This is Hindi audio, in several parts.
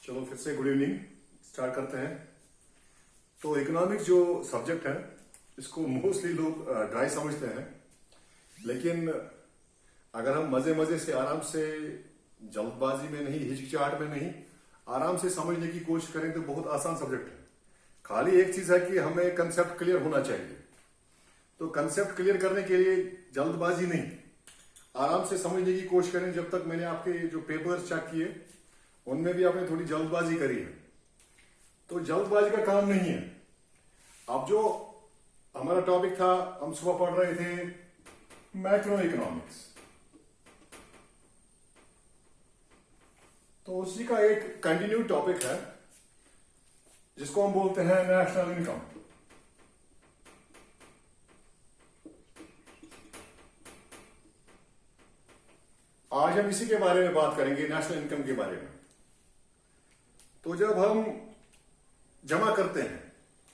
चलो फिर से गुड इवनिंग स्टार्ट करते हैं। तो इकोनॉमिक्स जो सब्जेक्ट है इसको मोस्टली लोग ड्राई समझते हैं, लेकिन अगर हम मजे मजे से आराम से, जल्दबाजी में नहीं, हिचकिचाहट में नहीं, आराम से समझने की कोशिश करें तो बहुत आसान सब्जेक्ट है। खाली एक चीज है कि हमें कंसेप्ट क्लियर होना चाहिए। तो कंसेप्ट क्लियर करने के लिए जल्दबाजी नहीं, आराम से समझने की कोशिश करें। जब तक मैंने आपके जो पेपर्स चेक किए उनमें भी आपने थोड़ी जल्दबाजी करी है, तो जल्दबाजी का काम नहीं है। अब जो हमारा टॉपिक था, हम सुबह पढ़ रहे थे मैक्रो इकोनॉमिक्स, तो उसी का एक कंटिन्यू टॉपिक है जिसको हम बोलते हैं नेशनल इनकम। आज हम इसी के बारे में बात करेंगे, नेशनल इनकम के बारे में। तो जब हम जमा करते हैं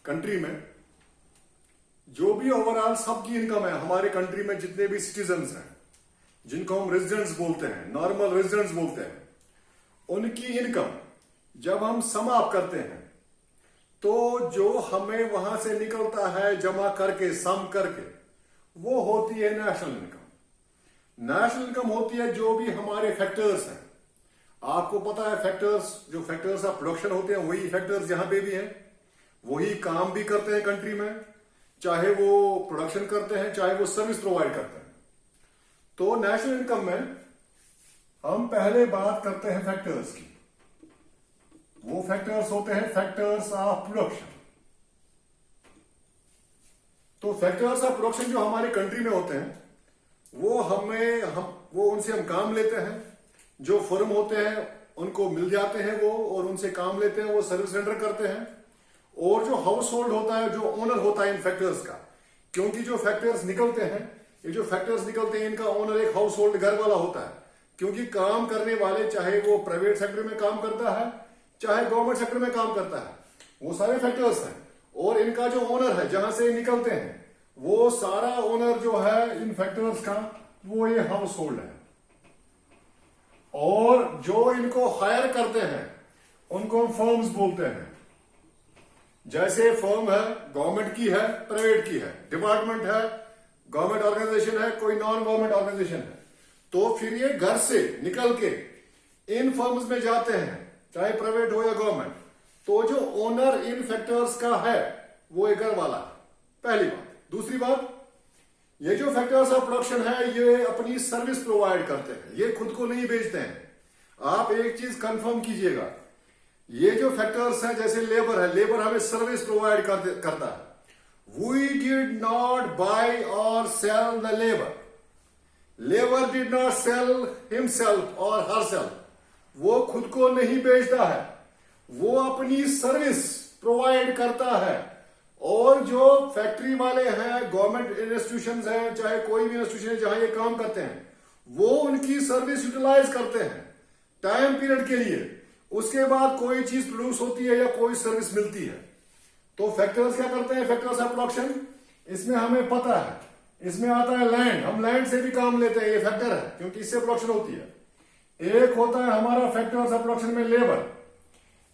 कंट्री में, जो भी ओवरऑल सबकी इनकम है हमारे कंट्री में, जितने भी सिटीजन्स हैं जिनको हम रेजिडेंट्स बोलते हैं, नॉर्मल रेजिडेंट्स बोलते हैं, उनकी इनकम जब हम सम अप करते हैं तो जो हमें वहां से निकलता है जमा करके, सम करके, वो होती है नेशनल इनकम। नेशनल इनकम होती है जो भी हमारे फैक्टर्स हैं। आपको पता है फैक्टर्स, जो फैक्टर्स ऑफ प्रोडक्शन होते हैं वही फैक्टर्स यहां पे भी हैं, वही काम भी करते हैं कंट्री में, चाहे वो प्रोडक्शन करते हैं चाहे वो सर्विस प्रोवाइड करते हैं। तो नेशनल इनकम में हम पहले बात करते हैं फैक्टर्स की। वो फैक्टर्स होते हैं फैक्टर्स ऑफ प्रोडक्शन। तो फैक्टर्स ऑफ प्रोडक्शन जो हमारे कंट्री में होते हैं वो उनसे हम काम लेते हैं। जो फर्म होते हैं उनको मिल जाते हैं वो, और उनसे काम लेते हैं, वो सर्विस रेंडर करते हैं। और जो हाउस होल्ड होता है, जो ओनर होता है इन फैक्टर्स का, क्योंकि जो फैक्टर्स निकलते हैं, ये जो फैक्टर्स निकलते हैं इनका ओनर एक हाउस होल्ड घर वाला होता है। क्योंकि काम करने वाले चाहे वो प्राइवेट सेक्टर में काम करता है चाहे गवर्नमेंट सेक्टर में काम करता है, वो सारे फैक्टर्स हैं। और इनका जो ओनर है जहां से निकलते हैं, वो सारा ओनर जो है इन फैक्टर्स का, वो ये हाउस होल्ड है। और जो इनको हायर करते हैं उनको हम फर्म्स बोलते हैं। जैसे फर्म है, गवर्नमेंट की है, प्राइवेट की है, डिपार्टमेंट है, गवर्नमेंट ऑर्गेनाइजेशन है, कोई नॉन गवर्नमेंट ऑर्गेनाइजेशन है, तो फिर ये घर से निकल के इन फर्म्स में जाते हैं, चाहे प्राइवेट हो या गवर्नमेंट। तो जो ओनर इन फैक्टर्स का है वो एक घर वाला है, पहली बात। दूसरी बात, ये जो फैक्टर्स ऑफ प्रोडक्शन है ये अपनी सर्विस प्रोवाइड करते हैं, ये खुद को नहीं बेचते हैं। आप एक चीज कंफर्म कीजिएगा, ये जो फैक्टर्स हैं, जैसे लेबर है, लेबर हमें सर्विस प्रोवाइड करता है। वी डिड नॉट बाय और sell the labour, labour did not sell himself और हरसेल्फ। वो खुद को नहीं बेचता है, वो अपनी सर्विस प्रोवाइड करता है। और जो फैक्ट्री वाले हैं, गवर्नमेंट इंस्टीट्यूशंस हैं, चाहे कोई भी इंस्टीट्यूशन है जहां ये काम करते हैं, वो उनकी सर्विस यूटिलाइज करते हैं टाइम पीरियड के लिए। उसके बाद कोई चीज प्रोड्यूस होती है या कोई सर्विस मिलती है। तो फैक्टर्स क्या करते हैं, फैक्टर्स ऑफ प्रोडक्शन, इसमें हमें पता है, इसमें आता है लैंड, हम लैंड से भी काम लेते हैं, ये फैक्टर है क्योंकि इससे प्रोडक्शन होती है। एक होता है हमारा फैक्टर्स ऑफ प्रोडक्शन में लेबर,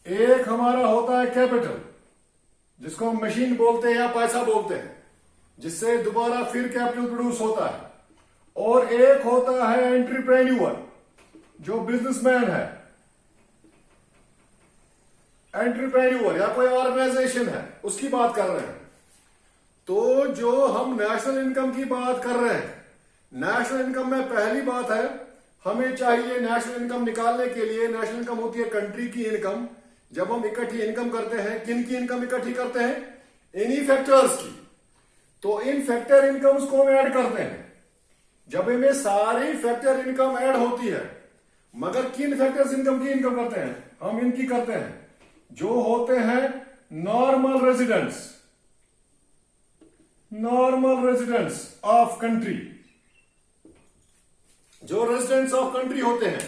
एक हमारा होता है कैपिटल जिसको हम मशीन बोलते हैं या पैसा बोलते हैं, जिससे दोबारा फिर कैपिटल प्रोड्यूस होता है। और एक होता है एंटरप्रेन्योर, जो बिजनेसमैन है, एंटरप्रेन्योर या कोई ऑर्गेनाइजेशन है, उसकी बात कर रहे हैं। तो जो हम नेशनल इनकम की बात कर रहे हैं, नेशनल इनकम में पहली बात है, हमें चाहिए नेशनल इनकम निकालने के लिए, नेशनल इनकम होती है कंट्री की इनकम। जब हम इकट्ठी इनकम करते हैं, किन की इनकम इकट्ठी करते हैं, इन्हीं फैक्टर्स की। तो इन फैक्टर इनकम्स को हम ऐड करते हैं। जब इनमें सारी फैक्टर इनकम ऐड होती है, मगर किन फैक्टर्स इनकम की इनकम करते हैं, हम इनकी करते हैं जो होते हैं normal residents, normal residents of country. जो रेजिडेंट्स ऑफ कंट्री होते हैं,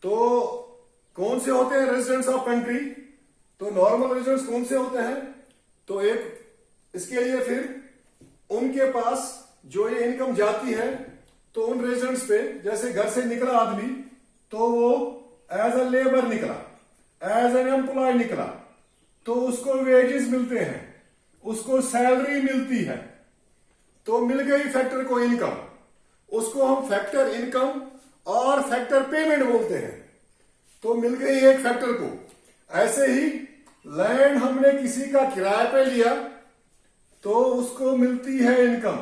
तो कौन से होते हैं रेजिडेंट्स ऑफ कंट्री, तो नॉर्मल रेजिडेंट्स कौन से होते हैं, तो एक इसके लिए फिर उनके पास जो ये इनकम जाती है, तो उन रेजिडेंट्स पे, जैसे घर से निकला आदमी तो वो एज अ लेबर निकला, एज एन एम्प्लॉय निकला तो उसको वेजेस मिलते हैं, उसको सैलरी मिलती है, तो मिल गई फैक्टर को इनकम। उसको हम फैक्टर इनकम और फैक्टर पेमेंट बोलते हैं। तो मिल गई एक फैक्टर को। ऐसे ही लैंड हमने किसी का किराए पे लिया तो उसको मिलती है income.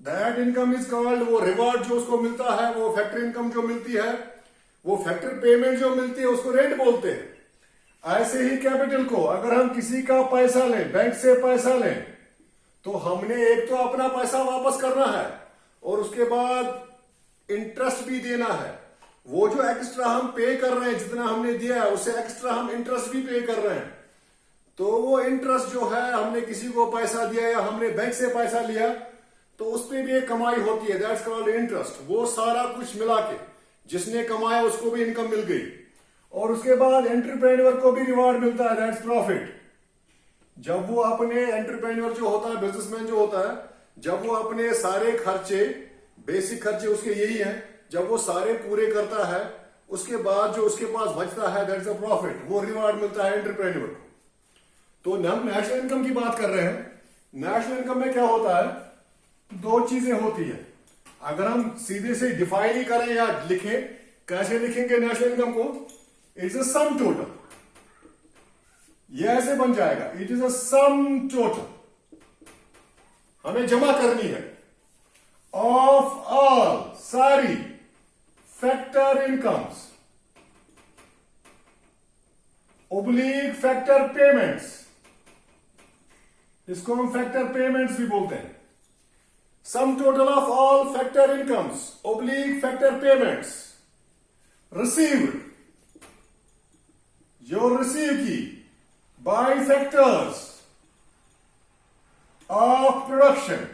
That income is called, वो रिवॉर्ड जो उसको मिलता है, वो फैक्टर इनकम जो मिलती है, वो फैक्टर पेमेंट जो मिलती है, उसको रेंट बोलते हैं। ऐसे ही कैपिटल को अगर हम किसी का पैसा लें, बैंक से पैसा लें, तो हमने एक तो अपना पैसा वापस करना है और उसके बाद इंटरेस्ट भी देना है। वो जो एक्स्ट्रा हम पे कर रहे हैं, जितना हमने दिया है उससे एक्स्ट्रा हम इंटरेस्ट भी पे कर रहे हैं। तो वो इंटरेस्ट जो है, हमने किसी को पैसा दिया या हमने बैंक से पैसा लिया तो उस पर भी एक कमाई होती है, दैट्स कॉल्ड इंटरेस्ट। वो सारा कुछ मिला के जिसने कमाया उसको भी इनकम मिल गई। और उसके बाद एंटरप्रेन्योर को भी रिवार्ड मिलता है, दैट्स प्रॉफिट। जब वो अपने एंटरप्रेन्योर जो होता है, बिजनेसमैन जो होता है, जब वो अपने सारे खर्चे, बेसिक खर्चे उसके यही हैं, जब वो सारे पूरे करता है उसके बाद जो उसके पास बचता है, दैट्स अ प्रॉफिट, वो रिवार्ड मिलता है एंटरप्रेन्योर को। तो हम नेशनल इनकम की बात कर रहे हैं। नेशनल इनकम में क्या होता है, दो चीजें होती है। अगर हम सीधे से डिफाइन ही करें या लिखें, कैसे लिखेंगे नेशनल इनकम को, इट्स अ सम टोटल। ये ऐसे बन जाएगा, it is a sum total, हमें जमा करनी है, ऑफ ऑल, सारी factor incomes oblique factor payments, इसको हम फैक्टर पेमेंट्स भी बोलते हैं। Sum total of all factor incomes oblique factor payments received, जो रिसीव की by factors of production,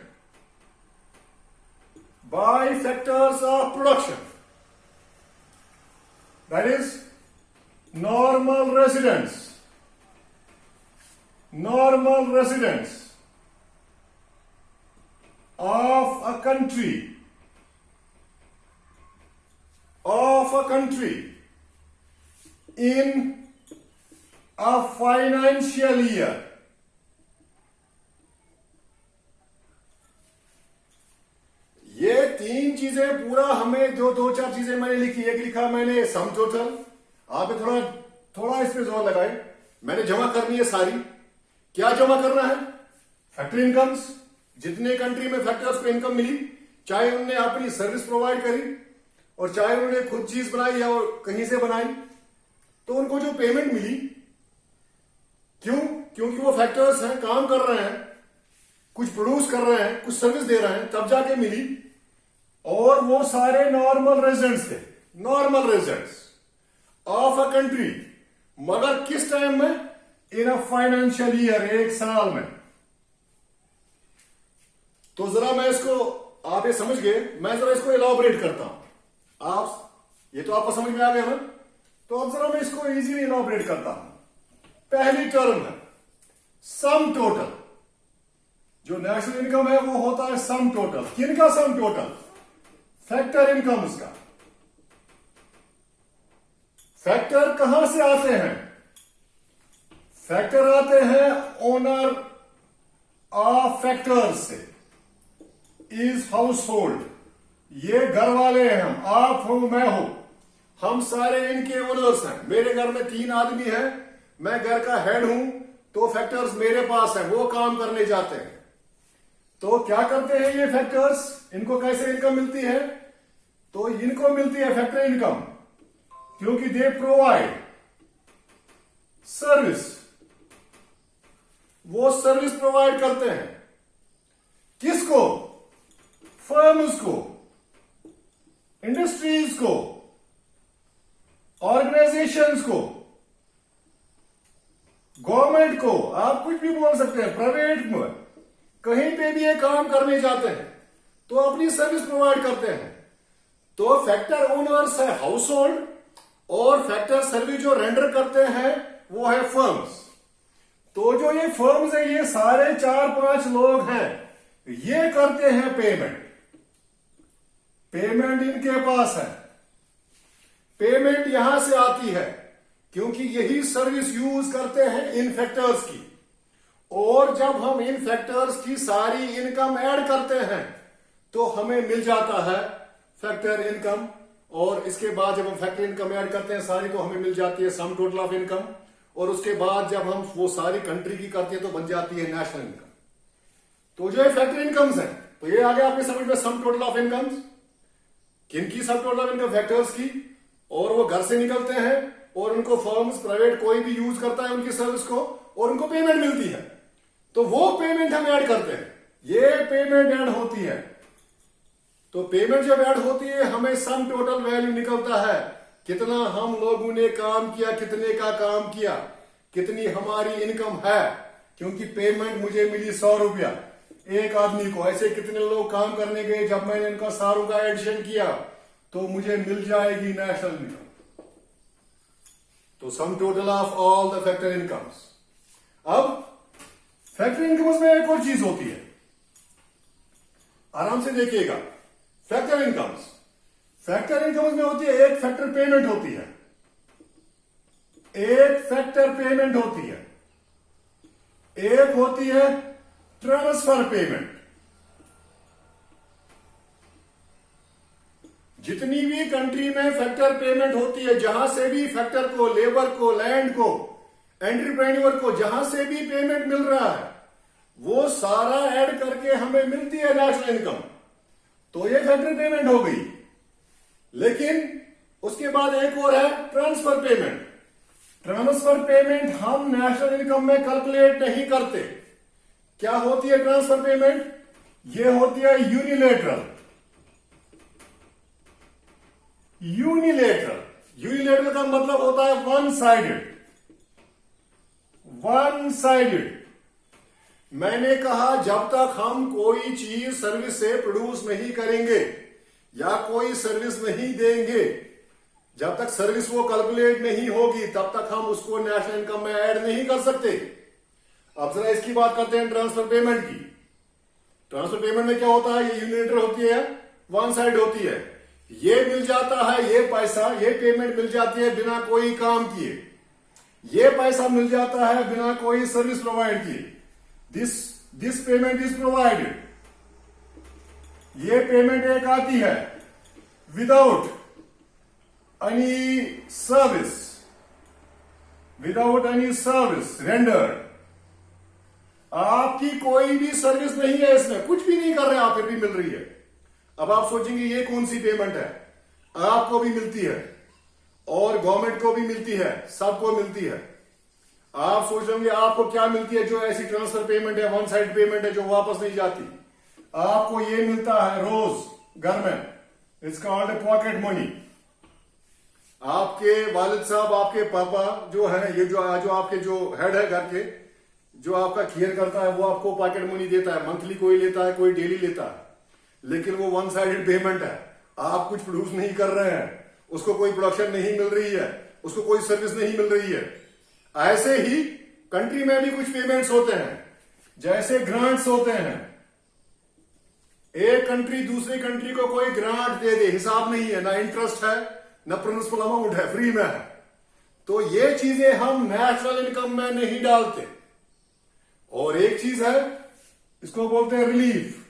by factors of production, that is normal residents, normal residents of a country, in a financial year. ये तीन चीजें पूरा हमें, जो दो चार चीजें मैंने लिखी, एक लिखा मैंने सम टोटल, आप थोड़ा इस पे जोर लगाए, मैंने जमा करनी है सारी। क्या जमा करना है, फैक्टर इनकम्स, जितने कंट्री में फैक्टर्स को इनकम मिली, चाहे उन्होंने अपनी सर्विस प्रोवाइड करी और चाहे उन्होंने खुद चीज बनाई या कहीं से बनाई, तो उनको जो पेमेंट मिली, क्योंकि वो फैक्टर्स हैं, काम कर रहे हैं, कुछ प्रोड्यूस कर रहे हैं, कुछ सर्विस दे रहे हैं, तब जाके मिली। और वो सारे नॉर्मल रेजिडेंट्स थे, normal residents of a country, मगर किस टाइम में, इन अ फाइनेंशियल ईयर, एक साल में। तो जरा मैं इसको, आप ये समझ गए, मैं जरा इसको इलॉबरेट करता हूं। ये तो आपको समझ में आ गया ना, तो अब जरा मैं इसको इजीली इलॉबरेट करता हूं। पहली टर्म है सम टोटल। जो नेशनल इनकम है वो होता है सम टोटल। किनका सम टोटल, फैक्टर इनकम्स का। फैक्टर कहां से आते हैं, फैक्टर आते हैं ओनर ऑफ फैक्टर्स से, इज हाउस होल्ड, ये घर वाले हैं हम, आप हो, मैं हो, हम सारे इनके ओनर्स हैं। मेरे घर में 3 आदमी हैं, मैं घर का हेड हूं, तो फैक्टर्स मेरे पास है, वो काम करने जाते हैं। तो क्या करते हैं ये फैक्टर्स, इनको कैसे इनकम मिलती है, तो इनको मिलती है फैक्टर इनकम क्योंकि दे प्रोवाइड सर्विस, वो सर्विस प्रोवाइड करते हैं। किसको, फर्म्स को, इंडस्ट्रीज को, ऑर्गेनाइजेशंस को, गवर्नमेंट को, आप कुछ भी बोल सकते हैं, प्राइवेट में, कहीं पे भी ये काम करने जाते हैं तो अपनी सर्विस प्रोवाइड करते हैं। तो फैक्टर ओनर्स है हाउस होल्ड, और फैक्टर सर्विस जो रेंडर करते हैं वो है फर्म्स। तो जो ये फर्म्स है, ये सारे 4-5 लोग हैं, ये करते हैं पेमेंट। पेमेंट इनके पास है, पेमेंट यहां से आती है, क्योंकि यही सर्विस यूज करते हैं इन फैक्टर्स की। और जब हम इन फैक्टर्स की सारी इनकम ऐड करते हैं तो हमें मिल जाता है फैक्टर इनकम। और इसके बाद जब हम फैक्टर इनकम ऐड करते हैं सारी, तो हमें मिल जाती है सम टोटल ऑफ इनकम। और उसके बाद जब हम वो सारी कंट्री की करते हैं तो बन जाती है नेशनल इनकम। तो जो है फैक्टर इनकम्स है, तो ये आ गया आपके समझ में सम टोटल ऑफ इनकम्स। किनकी sum total of income? Factors की। और वो घर से निकलते हैं और उनको फर्म्स प्राइवेट कोई भी यूज करता है उनकी सर्विस को, और उनको पेमेंट मिलती है। तो वो पेमेंट हम ऐड करते हैं, ये पेमेंट ऐड होती है। तो पेमेंट जब ऐड होती है हमें सम टोटल वैल्यू निकलता है, कितना हम लोगों ने काम किया, कितने का काम किया, कितनी हमारी इनकम है। क्योंकि पेमेंट मुझे मिली 100 रुपया एक आदमी को, ऐसे कितने लोग काम करने गए, जब मैंने इनका सारों का एडिशन किया तो मुझे मिल जाएगी नेशनल इनकम। तो सम total of all the factor incomes. अब फैक्टर इनकम्स में एक और चीज होती है, आराम से देखिएगा। फैक्टर इनकम्स, फैक्टर इनकम्स में होती है एक फैक्टर पेमेंट होती है, एक फैक्टर पेमेंट होती है, एक होती है ट्रांसफर पेमेंट। जितनी भी कंट्री में फैक्टर पेमेंट होती है, जहां से भी फैक्टर को, लेबर को, लैंड को, एंटरप्रेन्योर को जहां से भी पेमेंट मिल रहा है, वो सारा ऐड करके हमें मिलती है नेशनल इनकम। तो ये फैक्टर पेमेंट हो गई। लेकिन उसके बाद एक और है ट्रांसफर पेमेंट। ट्रांसफर पेमेंट हम नेशनल इनकम में कैलकुलेट नहीं करते। क्या होती है ट्रांसफर पेमेंट? ये होती है यूनिलेटरल। यूनिलेटरल, यूनिलेटरल का मतलब होता है वन साइडेड। वन साइडेड मैंने कहा जब तक हम कोई चीज सर्विस से प्रोड्यूस नहीं करेंगे या कोई सर्विस नहीं देंगे, जब तक सर्विस वो कैलकुलेट नहीं होगी तब तक हम उसको नेशनल इनकम में ऐड नहीं कर सकते। अब जरा इसकी बात करते हैं ट्रांसफर पेमेंट की। ट्रांसफर पेमेंट में क्या होता है? ये यूनिलेटरल होती है, वन साइड होती है। ये मिल जाता है, ये पैसा, ये पेमेंट मिल जाती है बिना कोई काम किए, ये पैसा मिल जाता है बिना कोई सर्विस प्रोवाइड किए। This payment is provided. ये पेमेंट एक आती है without any service, without any service rendered. आपकी कोई भी सर्विस नहीं है, इसमें कुछ भी नहीं कर रहे आप, फिर भी मिल रही है। अब आप सोचेंगे ये कौन सी पेमेंट है? आपको भी मिलती है और गवर्नमेंट को भी मिलती है, सबको मिलती है। आप सोच रहे होंगे आपको क्या मिलती है जो ऐसी ट्रांसफर पेमेंट है, वन साइड पेमेंट है जो वापस नहीं जाती। आपको ये मिलता है रोज घर में, इट्स कॉल्ड पॉकेट मनी। आपके वालिद साहब, आपके पापा जो है, ये जो आपके जो हेड है घर के, जो आपका केयर करता है, वो आपको पॉकेट मनी देता है। मंथली कोई लेता है, कोई डेली लेता है, लेकिन वो वन साइडेड पेमेंट है। आप कुछ प्रोड्यूस नहीं कर रहे हैं, उसको कोई प्रोडक्शन नहीं मिल रही है, उसको कोई सर्विस नहीं मिल रही है। ऐसे ही कंट्री में भी कुछ पेमेंट्स होते हैं, जैसे ग्रांट्स होते हैं। एक कंट्री दूसरी कंट्री को कोई ग्रांट दे दे, हिसाब नहीं है, ना इंटरेस्ट है ना प्रिंसिपल अमाउंट है, फ्री में है, तो ये चीजें हम नेशनल इनकम में नहीं डालते। और एक चीज है, इसको बोलते हैं रिलीफ।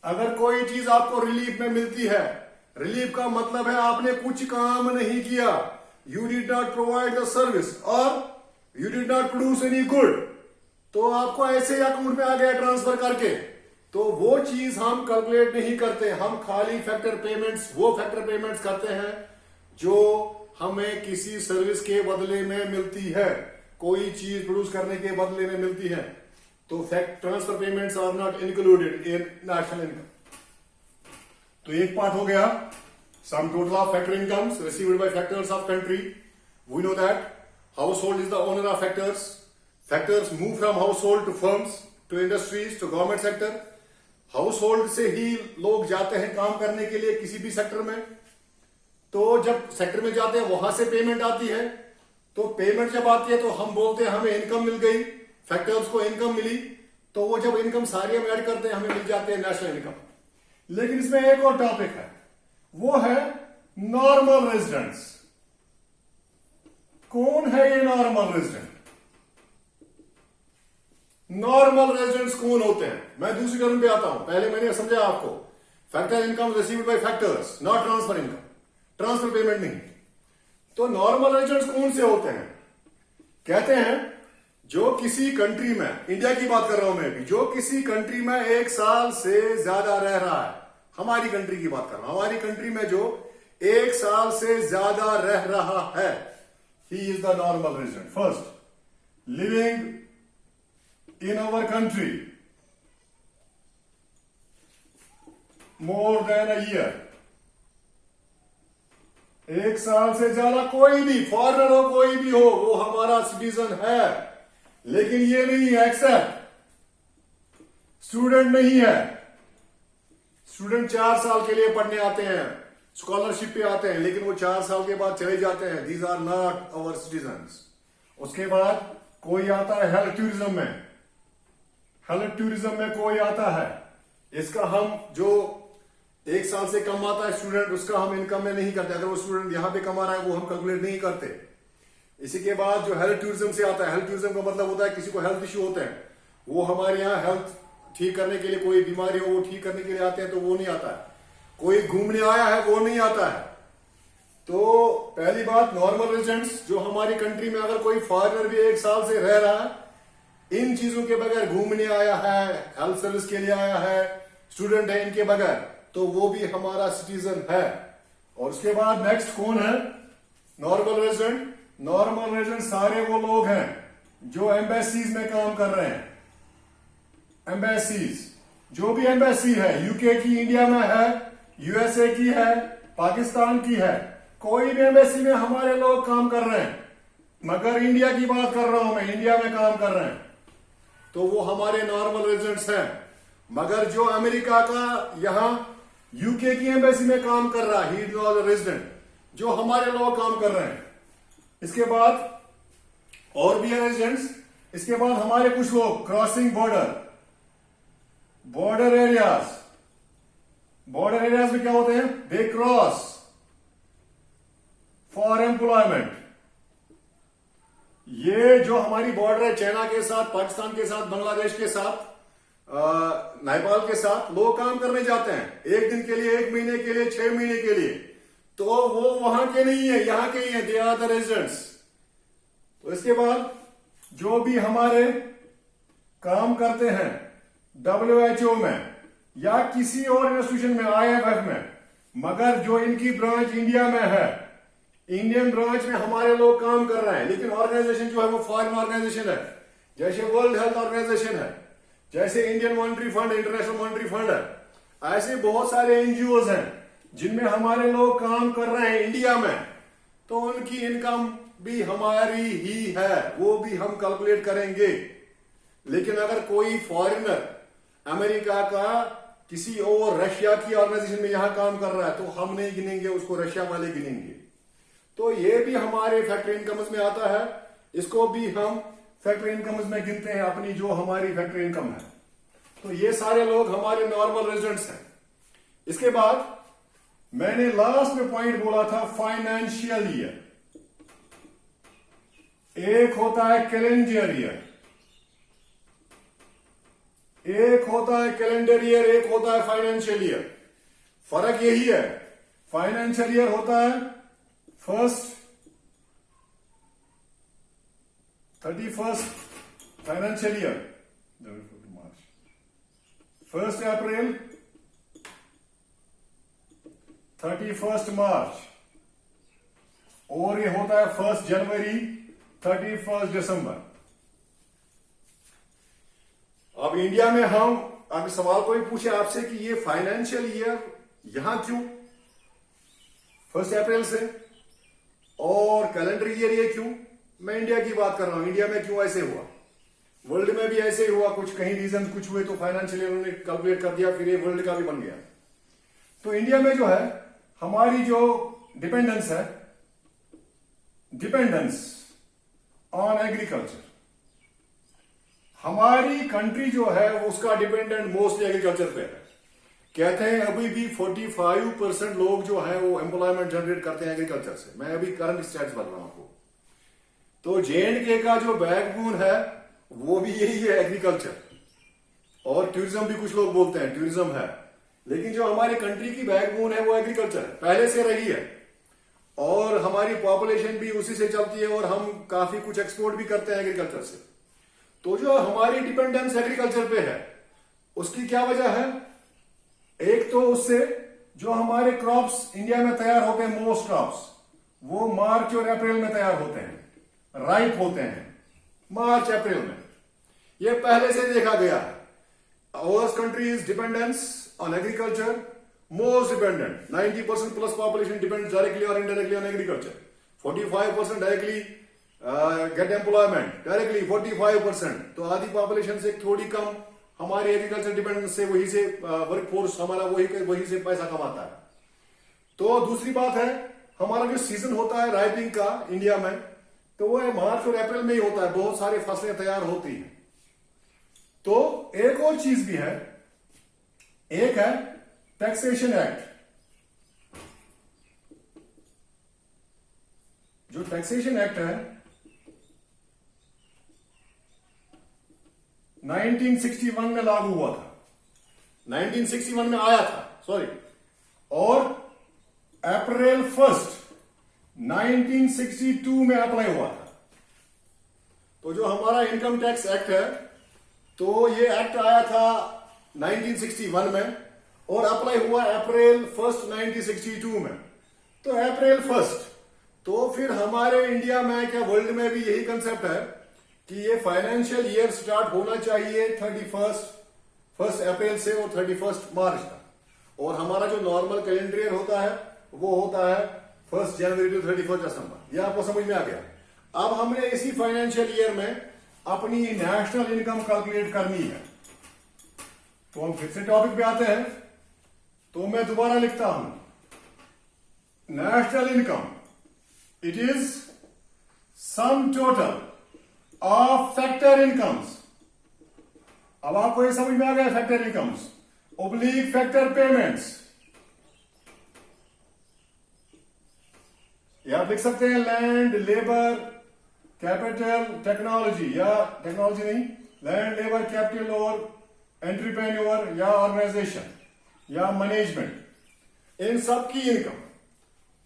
अगर कोई चीज आपको रिलीफ में मिलती है, रिलीफ का मतलब है आपने कुछ काम नहीं किया, you did not provide the service और you did not produce any good, तो आपको ऐसे अकाउंट में आ गया ट्रांसफर करके, तो वो चीज हम कैलकुलेट नहीं करते। हम खाली फैक्टर पेमेंट्स, वो फैक्टर पेमेंट्स करते हैं जो हमें किसी सर्विस के बदले में मिलती है, कोई चीज प्रोड्यूस करने के बदले में मिलती है। तो transfer payments are not included in national income. तो एक पार्ट हो गया sum total of factor incomes received by factors of country. We know that household is the owner of factors. Factors move from household to firms to industries to government sector. Household से ही लोग जाते हैं काम करने के लिए किसी भी सेक्टर में, तो जब सेक्टर में जाते हैं वहां से पेमेंट आती है। तो पेमेंट जब आती है तो हम बोलते हैं हमें इनकम मिल गई, फैक्टर्स को इनकम मिली, तो वो जब इनकम सारी हम ऐड करते हैं हमें मिल जाते हैं नेशनल इनकम। लेकिन इसमें एक और टॉपिक है, वो है नॉर्मल रेजिडेंट्स। कौन है ये नॉर्मल रेजिडेंट? नॉर्मल रेजिडेंट्स कौन होते हैं? मैं दूसरी टर्म पे आता हूं। पहले मैंने समझा आपको, factor income received by factors, not transfer income, transfer payment नहीं। तो नॉर्मल रेजिडेंट्स कौन से होते हैं? कहते हैं जो किसी कंट्री में, इंडिया की बात कर रहा हूं मैं अभी, जो किसी कंट्री में 1 साल से ज्यादा रह रहा है, हमारी कंट्री की बात कर रहा हूं, हमारी कंट्री में जो 1 साल से ज्यादा रह रहा है, he is the normal resident. First, living in our country more than a year, 1 साल से ज्यादा, कोई भी फॉरेनर हो, कोई भी हो, वो हमारा सिटीजन है। लेकिन ये नहीं है एक्सेप्ट स्टूडेंट नहीं है। स्टूडेंट 4 साल के लिए पढ़ने आते हैं, स्कॉलरशिप पे आते हैं, लेकिन वो 4 साल के बाद चले जाते हैं। These are not our citizens. उसके बाद कोई आता है हेल्थ टूरिज्म में, हेल्थ टूरिज्म में कोई आता है, इसका हम जो 1 साल से कम आता है स्टूडेंट, उसका हम इनकम में नहीं करते। अगर वो स्टूडेंट यहां पे कमा रहा है, वो हम कैलकुलेट नहीं करते। इसी के बाद जो हेल्थ टूरिज्म से आता है, हेल्थ टूरिज्म का मतलब होता है किसी को हेल्थ इश्यू होते हैं, वो हमारे यहाँ हेल्थ ठीक करने के लिए, कोई बीमारी हो वो ठीक करने के लिए आते हैं, तो वो नहीं आता है। कोई घूमने आया है, वो नहीं आता है। तो पहली बात, नॉर्मल रेजिडेंट्स जो हमारी कंट्री में, अगर कोई फॉरेनर भी 1 साल से रह रहा है, इन चीजों के बगैर, घूमने आया है, हेल्थ सर्विस के लिए आया है, स्टूडेंट है, इनके बगैर, तो वो भी हमारा सिटीजन है। और उसके बाद नेक्स्ट कौन है नॉर्मल रेजिडेंट? नॉर्मल रेजिडेंट सारे वो लोग हैं जो एम्बेसीज में काम कर रहे हैं। एम्बेसीज, जो भी एम्बेसी है, यूके की इंडिया में है, यूएसए की है, पाकिस्तान की है, कोई भी एम्बेसी में हमारे लोग काम कर रहे हैं। मगर इंडिया की बात कर रहा हूं मैं, इंडिया में काम कर रहे हैं, तो वो हमारे नॉर्मल रेजिडेंट्स हैं। मगर जो अमेरिका का यहां यूके की एम्बेसी में काम कर रहा है, he is not a resident, जो हमारे लोग काम कर रहे हैं। इसके बाद और भी है रेजिडेंट्स। इसके बाद हमारे कुछ लोग crossing border areas, border areas में क्या होते हैं? They cross for employment. ये जो हमारी बॉर्डर है चाइना के साथ, पाकिस्तान के साथ, बांग्लादेश के साथ, नेपाल के साथ, लोग काम करने जाते हैं 1 दिन के लिए, 1 महीने के लिए, 6 महीने के लिए, तो वो वहां के नहीं है, यहां के ही है, दे आर द रेजिडेंट्स। तो इसके बाद जो भी हमारे काम करते हैं WHO में या किसी और इंस्टीट्यूशन में, IMF में, मगर जो इनकी ब्रांच इंडिया में है, इंडियन ब्रांच में हमारे लोग काम कर रहे हैं, लेकिन ऑर्गेनाइजेशन जो है वो फॉरेन ऑर्गेनाइजेशन है, जैसे वर्ल्ड हेल्थ ऑर्गेनाइजेशन है, जैसे Indian monetary fund, international monetary fund है। ऐसे बहुत सारे एनजीओज हैं जिनमें हमारे लोग काम कर रहे हैं इंडिया में, तो उनकी इनकम भी हमारी ही है, वो भी हम कैलकुलेट करेंगे। लेकिन अगर कोई फॉरेनर अमेरिका का, किसी और रशिया की ऑर्गेनाइजेशन में यहां काम कर रहा है, तो हम नहीं गिनेंगे उसको, रशिया वाले गिनेंगे। तो ये भी हमारे फैक्टर इनकम्स में आता है, इसको भी हम फैक्टर इनकम्स में गिनते हैं, अपनी जो हमारी फैक्टर इनकम है। तो ये सारे लोग हमारे नॉर्मल रेजिडेंट्स हैं। इसके बाद मैंने लास्ट में पॉइंट बोला था फाइनेंशियल ईयर। एक होता है कैलेंडर ईयर, एक होता है कैलेंडर ईयर, एक होता है फाइनेंशियल ईयर। फर्क यही है, फाइनेंशियल ईयर होता है 31st फाइनेंशियल ईयर, 1 अप्रैल 31 मार्च, और ये होता है 1 जनवरी 31 दिसंबर। अब इंडिया में हम, अगर सवाल कोई पूछे आपसे कि ये फाइनेंशियल ईयर यहां क्यों 1 अप्रैल से, और कैलेंडर ईयर ये क्यों, मैं इंडिया की बात कर रहा हूं, इंडिया में क्यों ऐसे हुआ, वर्ल्ड में भी ऐसे ही हुआ, कुछ कहीं रीजन कुछ हुए तो फाइनेंशियल ईयर उन्होंने कैलकुलेट कर दिया, फिर ये वर्ल्ड का भी बन गया। तो इंडिया में जो है हमारी जो डिपेंडेंस है, डिपेंडेंस ऑन एग्रीकल्चर, हमारी कंट्री जो है उसका डिपेंडेंट मोस्टली एग्रीकल्चर पे है। कहते हैं अभी भी 45% लोग जो है वो एम्प्लॉयमेंट जनरेट करते हैं एग्रीकल्चर से। मैं अभी करंट स्टैट्स बता रहा हूं आपको। तो J&K का जो बैकबोन है वो भी यही है, एग्रीकल्चर। और टूरिज्म भी कुछ लोग बोलते हैं टूरिज्म है, लेकिन जो हमारी कंट्री की बैकबोन है वो एग्रीकल्चर पहले से रही है। और हमारी पॉपुलेशन भी उसी से चलती है और हम काफी कुछ एक्सपोर्ट भी करते हैं एग्रीकल्चर से। तो जो हमारी डिपेंडेंस एग्रीकल्चर पे है उसकी क्या वजह है? एक तो उससे जो हमारे क्रॉप्स इंडिया में तैयार होते हैं, मोस्ट क्रॉप्स वो मार्च और अप्रैल में तैयार होते हैं, राइप होते हैं मार्च अप्रैल में। ये पहले से देखा गया है। Our country's dependence on agriculture, most dependent. 90% plus population depends directly or indirectly on agriculture. 45% directly get employment. Directly 45%. तो आधी population से थोड़ी कम हमारे एग्रीकल्चर डिपेंडेंस से, वही से वर्कफोर्स हमारा वही से पैसा कमाता है। तो दूसरी बात है, हमारा जो सीजन होता है राइपिंग का इंडिया में, तो वो मार्च और अप्रैल में ही होता है। बहुत सारी फसलें तैयार होती हैं। तो एक और चीज भी है, एक है टैक्सेशन एक्ट। जो टैक्सेशन एक्ट है 1961 में लागू हुआ था, 1961 में आया था, सॉरी, और अप्रैल 1 1962 में अप्लाई हुआ था। तो जो हमारा इनकम टैक्स एक्ट है, तो ये एक्ट आया था 1961 में और अप्लाई हुआ अप्रैल 1 1962 में। तो अप्रैल 1, तो फिर हमारे इंडिया में क्या वर्ल्ड में भी यही कंसेप्ट है कि ये फाइनेंशियल ईयर स्टार्ट होना चाहिए 1 अप्रैल से और 31 मार्च तक। और हमारा जो नॉर्मल कैलेंडर ईयर होता है वो होता है 1 जनवरी टू 31 दिसंबर। ये आपको समझ में आ गया। अब हमने इसी फाइनेंशियल ईयर में अपनी नेशनल इनकम कैलकुलेट करनी है। तो हम फिर से टॉपिक पे आते हैं। तो मैं दोबारा लिखता हूं, national income it is some total of factor incomes. अब आपको ये समझ में आ गया, factor incomes oblique factor payments. या आप लिख सकते हैं लैंड, लेबर, कैपिटल, टेक्नोलॉजी, या टेक्नोलॉजी नहीं, लैंड, लेबर, कैपिटल और एंटरप्रेन्योर या ऑर्गेनाइजेशन या मैनेजमेंट, इन सब की इनकम।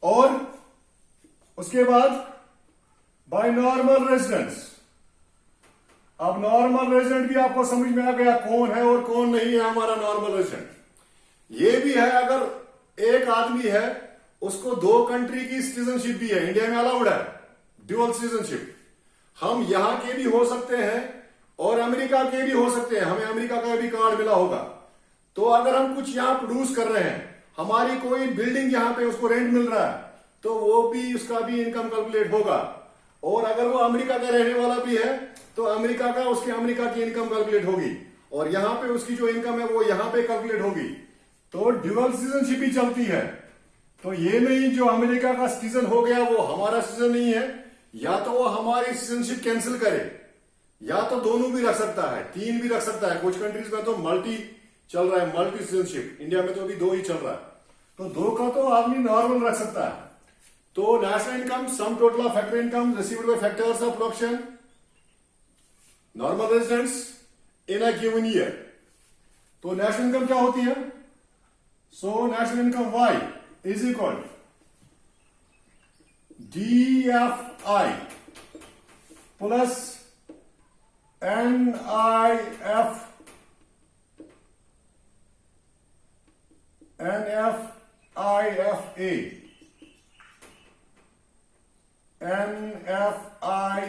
और उसके बाद बाय नॉर्मल रेजिडेंट्स। अब नॉर्मल रेजिडेंट भी आपको समझ में आ गया कौन है और कौन नहीं है हमारा नॉर्मल रेजिडेंट। ये भी है, अगर एक आदमी है उसको 2 कंट्री की सिटीजनशिप भी है, इंडिया में अलाउड है ड्यूअल सिटीजनशिप। हम यहां के भी हो सकते हैं और अमेरिका के भी हो सकते हैं, हमें अमेरिका का भी कार्ड मिला होगा। तो अगर हम कुछ यहां प्रोड्यूस कर रहे हैं, हमारी कोई बिल्डिंग यहां पे उसको रेंट मिल रहा है, तो वो भी, उसका भी इनकम कैलकुलेट होगा। और अगर वो अमेरिका का रहने वाला भी है तो अमेरिका का, उसके अमेरिका की इनकम कैलकुलेट होगी और यहां पे उसकी जो इनकम है वो यहां पे कैलकुलेट होगी। तो ड्यूअल सिटीजनशिप ही चलती है। तो ये नहीं जो अमेरिका का सिटीजन हो गया वो हमारा सिटीजन नहीं है, या तो वो हमारी सिटीजनशिप कैंसिल करे, या तो दोनों भी रख सकता है, 3 भी रख सकता है। कुछ कंट्रीज में तो मल्टी चल रहा है, मल्टी सिटीजनशिप। इंडिया में तो अभी 2 ही चल रहा है। तो 2 का तो आदमी नॉर्मल रख सकता है। तो national income sum total of factor income received by factors of production normal residents in a given year. तो नेशनल इनकम क्या होती है? So national income Y is equal DFI plus NIFA NFI